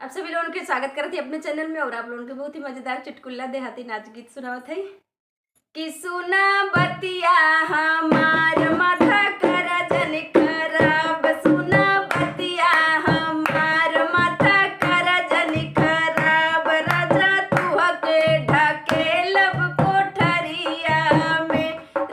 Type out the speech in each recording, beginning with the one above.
आप सभी लोगों के स्वागत करत ही अपने चैनल में और आप लोगों के बहुत ही मजेदार चुटकुला देहाती नाच गीत सुनावत है कि सुना बतिया हमार माथा करा जन खराब। सुना बतिया हमार माथा करा जन खराब। राजा तुह के ढकेलब कोठरिया में।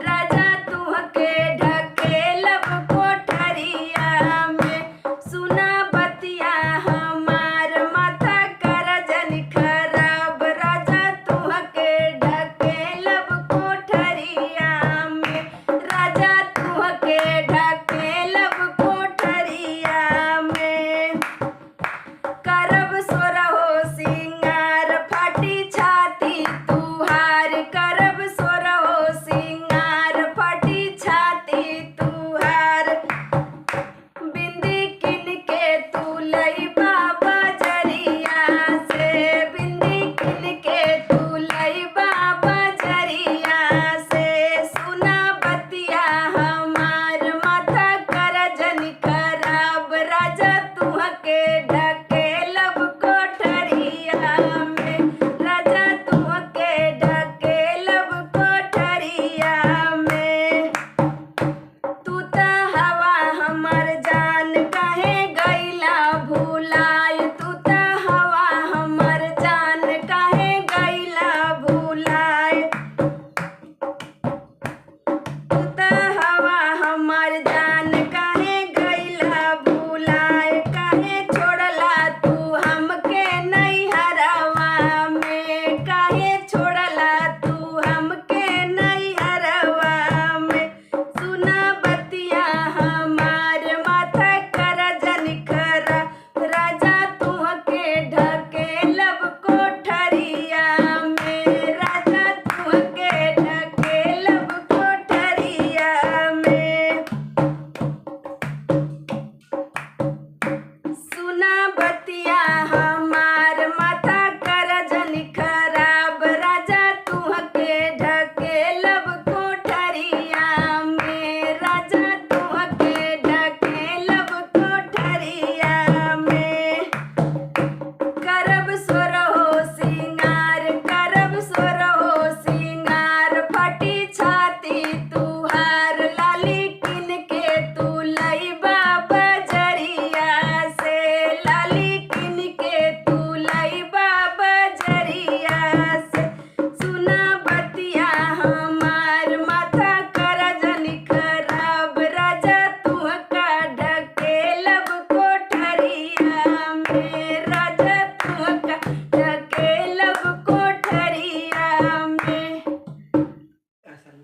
राजा तुह के ढकेलब कोठरिया में। सुना बतिया हमार माथा करा जन खराब। राजा तुह के ढकेलब कोठरिया में। राजा तुह के ढकेलब कोठरिया में। करब सोरहो सिंगार फाटी छाती तुहार। करब सोरहो सिंगार फाटी छाती तुहार। बिंदी किन के तू लइबा बजरिया से। बिंदी किन के तू लइबा बजरिया से। सुना बतिया हमार माथा कर जन खराब। राजा तुह के ढकेलब कोठरिया में। राजा तुह के ढकेलब कोठरिया में। तू त हवा हमर जान काहे गइला भुला।